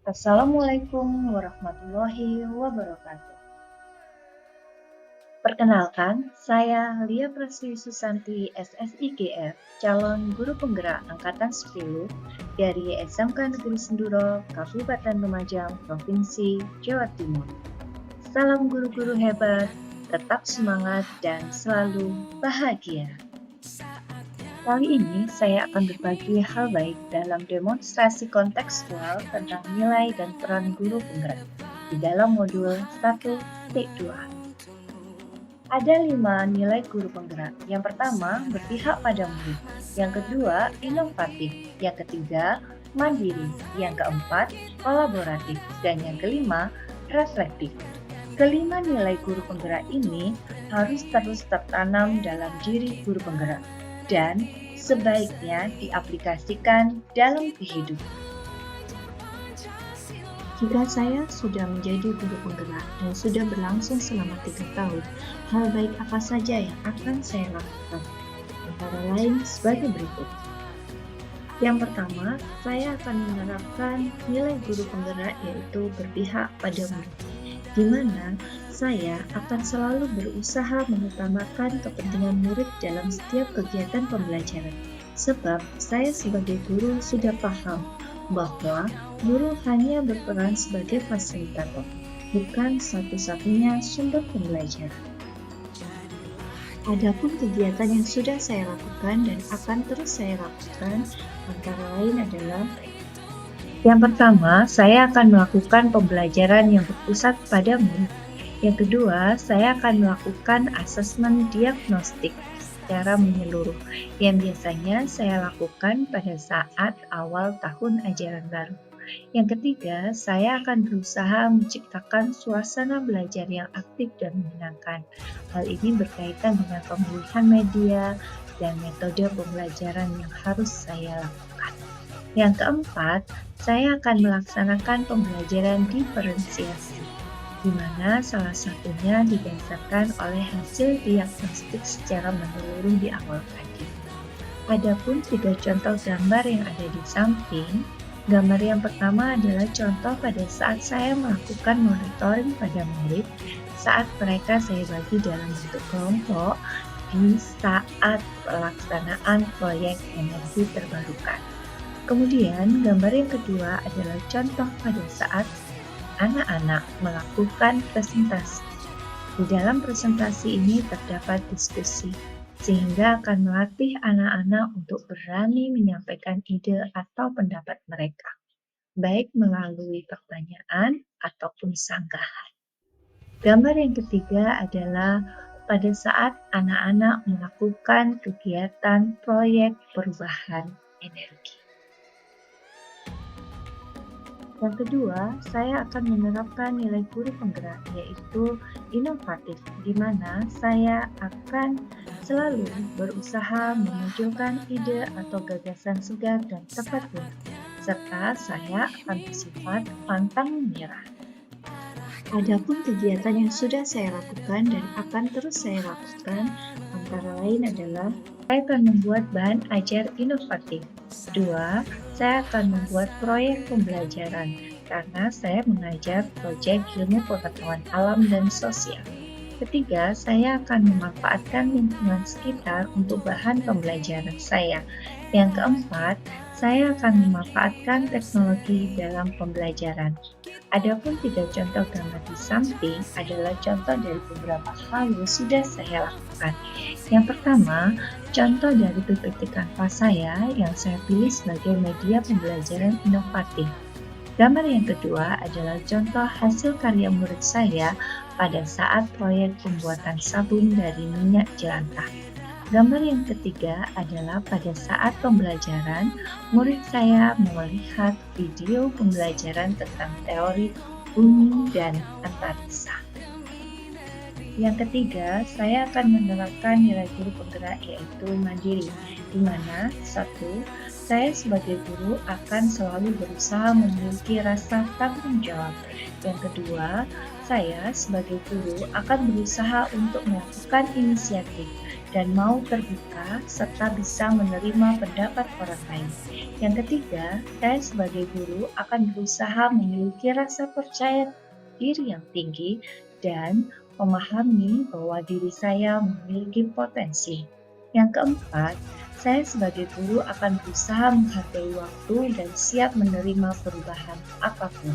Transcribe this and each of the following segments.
Assalamualaikum warahmatullahi wabarakatuh. Perkenalkan, saya Lia Praswi Susanti SSIGF, calon guru penggerak Angkatan 10 dari SMK Negeri Senduro, Kabupaten Lumajang, Provinsi Jawa Timur. Salam guru-guru hebat, tetap semangat dan selalu bahagia. Kali ini saya akan berbagi hal baik dalam demonstrasi kontekstual tentang nilai dan peran guru penggerak di dalam modul 1.2. Ada 5 nilai guru penggerak. Yang pertama, berpihak pada murid. Yang kedua, inovatif. Yang ketiga, mandiri. Yang keempat, kolaboratif. Dan yang kelima, reflektif. Kelima nilai guru penggerak ini harus terus tertanam dalam diri guru penggerak dan sebaiknya diaplikasikan dalam kehidupan. Jika saya sudah menjadi guru penggerak dan sudah berlangsung selama 3 tahun, hal baik apa saja yang akan saya lakukan? Antara lain sebagai berikut. Yang pertama, saya akan menerapkan nilai guru penggerak yaitu berpihak pada murid, di mana saya akan selalu berusaha mengutamakan kepentingan murid dalam setiap kegiatan pembelajaran. Sebab saya sebagai guru sudah paham bahwa guru hanya berperan sebagai fasilitator, bukan satu-satunya sumber pembelajaran. Adapun kegiatan yang sudah saya lakukan dan akan terus saya lakukan antara lain adalah yang pertama, saya akan melakukan pembelajaran yang berpusat pada murid. Yang kedua, saya akan melakukan asesmen diagnostik secara menyeluruh yang biasanya saya lakukan pada saat awal tahun ajaran baru. Yang ketiga, saya akan berusaha menciptakan suasana belajar yang aktif dan menyenangkan. Hal ini berkaitan dengan pemilihan media dan metode pembelajaran yang harus saya lakukan. Yang keempat, saya akan melaksanakan pembelajaran diferensiasi, di mana salah satunya didasarkan oleh hasil diagnostik secara menyeluruh di awal tadi. Adapun 3 contoh gambar yang ada di samping, gambar yang pertama adalah contoh pada saat saya melakukan monitoring pada murid saat mereka saya bagi dalam bentuk kelompok di saat pelaksanaan proyek energi terbarukan. Kemudian, gambar yang kedua adalah contoh pada saat anak-anak melakukan presentasi. Di dalam presentasi ini terdapat diskusi, sehingga akan melatih anak-anak untuk berani menyampaikan ide atau pendapat mereka, baik melalui pertanyaan ataupun sanggahan. Gambar yang ketiga adalah pada saat anak-anak melakukan kegiatan proyek perubahan energi. Yang kedua, saya akan menerapkan nilai guru penggerak yaitu inovatif, di mana saya akan selalu berusaha memunculkan ide atau gagasan segar dan tepat guna, serta saya akan bersifat pantang menyerah. Adapun kegiatan yang sudah saya lakukan dan akan terus saya lakukan antara lain adalah saya akan membuat bahan ajar inovatif. 2. Saya akan membuat proyek pembelajaran karena saya mengajar proyek ilmu pengetahuan alam dan sosial. Ketiga, saya akan memanfaatkan lingkungan sekitar untuk bahan pembelajaran saya. Yang keempat, saya akan memanfaatkan teknologi dalam pembelajaran. Adapun 3 contoh gambar di samping adalah contoh dari beberapa hal yang sudah saya lakukan. Yang pertama, contoh dari PPT Canva saya yang saya pilih sebagai media pembelajaran inovatif. Gambar yang kedua adalah contoh hasil karya murid saya pada saat proyek pembuatan sabun dari minyak jelantah. Gambar yang ketiga adalah pada saat pembelajaran, murid saya melihat video pembelajaran tentang teori bumi dan antariksa. Yang ketiga, saya akan menerapkan nilai guru penggerak yaitu mandiri, di mana 1. Saya sebagai guru akan selalu berusaha memiliki rasa tanggung jawab. Yang kedua, saya sebagai guru akan berusaha untuk melakukan inisiatif. dan mau terbuka serta bisa menerima pendapat orang lain. Yang ketiga, saya sebagai guru akan berusaha memiliki rasa percaya diri yang tinggi dan memahami bahwa diri saya memiliki potensi. Yang keempat, saya sebagai guru akan berusaha menghargai waktu dan siap menerima perubahan apapun.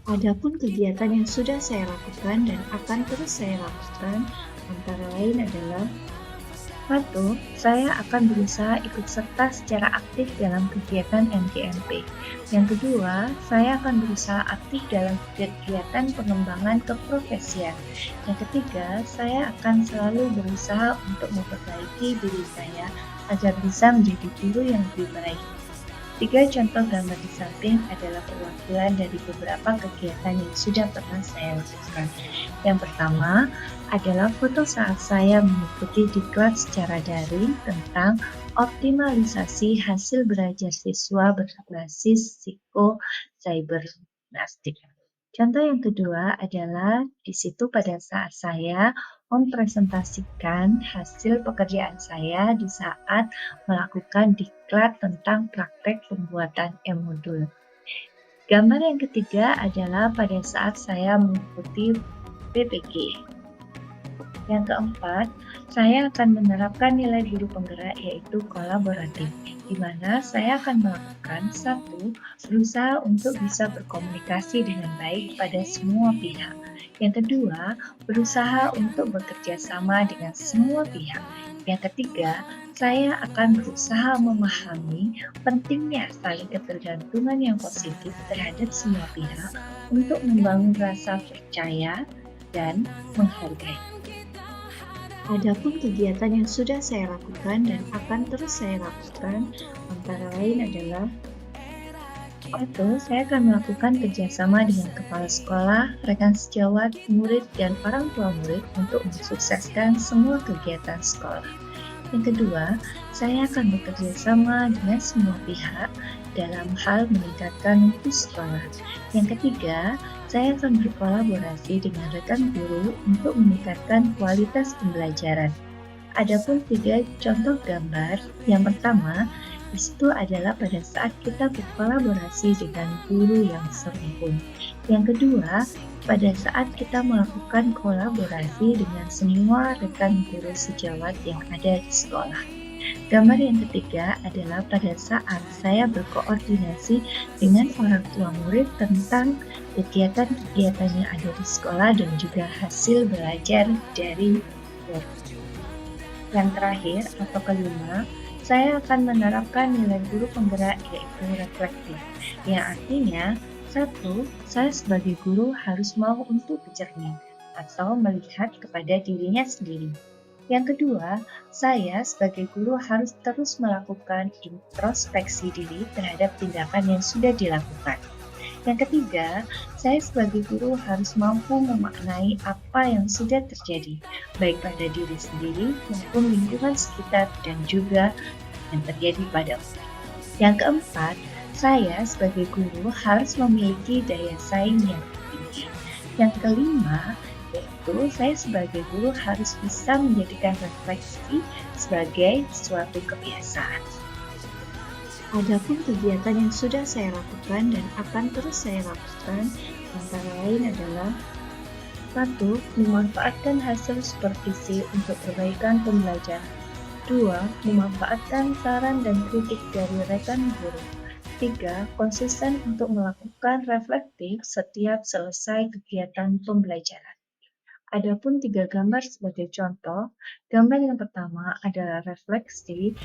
Adapun kegiatan yang sudah saya lakukan dan akan terus saya lakukan antara lain adalah: 1. Saya akan berusaha ikut serta secara aktif dalam kegiatan MGMP. Yang kedua, saya akan berusaha aktif dalam kegiatan pengembangan keprofesian. Yang ketiga, saya akan selalu berusaha untuk memperbaiki diri saya agar bisa menjadi guru yang lebih baik. 3 contoh gambar di samping adalah perwakilan dari beberapa kegiatan yang sudah pernah saya lakukan. Yang pertama adalah foto saat saya mengikuti diklat secara daring tentang optimalisasi hasil belajar siswa berbasis psikocybergimnastik. Contoh yang kedua adalah di situ pada saat saya mempresentasikan hasil pekerjaan saya di saat melakukan diklat tentang praktek pembuatan e-modul. Gambar yang ketiga adalah pada saat saya mengikuti PPG. Yang keempat, saya akan menerapkan nilai guru penggerak yaitu kolaboratif, di mana saya akan melakukan 1. Berusaha untuk bisa berkomunikasi dengan baik pada semua pihak. Yang kedua, berusaha untuk bekerja sama dengan semua pihak. Yang ketiga, saya akan berusaha memahami pentingnya saling ketergantungan yang positif terhadap semua pihak untuk membangun rasa percaya dan menghargai. Adapun kegiatan yang sudah saya lakukan dan akan terus saya lakukan antara lain adalah: 1. Saya akan melakukan kerjasama dengan kepala sekolah, rekan sejawat, murid, dan orang tua murid untuk mensukseskan semua kegiatan sekolah. Yang kedua, saya akan bekerja sama dengan semua pihak dalam hal meningkatkan mutu sekolah. Yang ketiga, saya akan berkolaborasi dengan rekan guru untuk meningkatkan kualitas pembelajaran. Adapun 3 contoh gambar, yang pertama, di situ adalah pada saat kita berkolaborasi dengan guru yang sempurna. Yang kedua, pada saat kita melakukan kolaborasi dengan semua rekan guru sejawat yang ada di sekolah. Gambar yang ketiga adalah pada saat saya berkoordinasi dengan orang tua murid tentang kegiatan-kegiatan yang ada di sekolah dan juga hasil belajar dari murid. Yang terakhir atau kelima, saya akan menerapkan nilai guru penggerak yaitu reflektif, yang artinya: 1. Saya sebagai guru harus mau untuk bercermin atau melihat kepada dirinya sendiri. Yang kedua, saya sebagai guru harus terus melakukan introspeksi diri terhadap tindakan yang sudah dilakukan. Yang ketiga, saya sebagai guru harus mampu memaknai apa yang sudah terjadi, baik pada diri sendiri maupun lingkungan sekitar dan juga yang terjadi pada murid. Yang keempat, saya sebagai guru harus memiliki daya saing yang tinggi. Yang kelima, yaitu saya sebagai guru harus bisa menjadikan refleksi sebagai suatu kebiasaan. Adapun kegiatan yang sudah saya lakukan dan akan terus saya lakukan antara lain adalah: 1. Memanfaatkan hasil supervisi untuk perbaikan pembelajaran. 2. Memanfaatkan saran dan kritik dari rekan guru. 3. Konsisten untuk melakukan reflektif setiap selesai kegiatan pembelajaran. Adapun 3 gambar sebagai contoh, gambar yang pertama adalah refleksi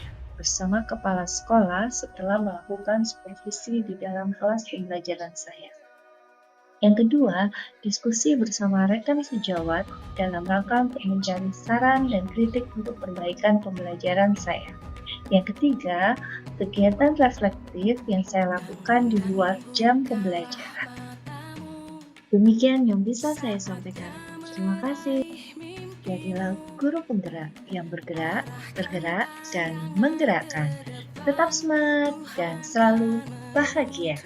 bersama kepala sekolah setelah melakukan supervisi di dalam kelas pembelajaran saya. Yang kedua, diskusi bersama rekan sejawat dalam rangka untuk mencari saran dan kritik untuk perbaikan pembelajaran saya. Yang ketiga, kegiatan reflektif yang saya lakukan di luar jam pembelajaran. Demikian yang bisa saya sampaikan. Terima kasih. Jadilah guru penggerak yang bergerak, bergerak, dan menggerakkan. Tetap semangat dan selalu bahagia.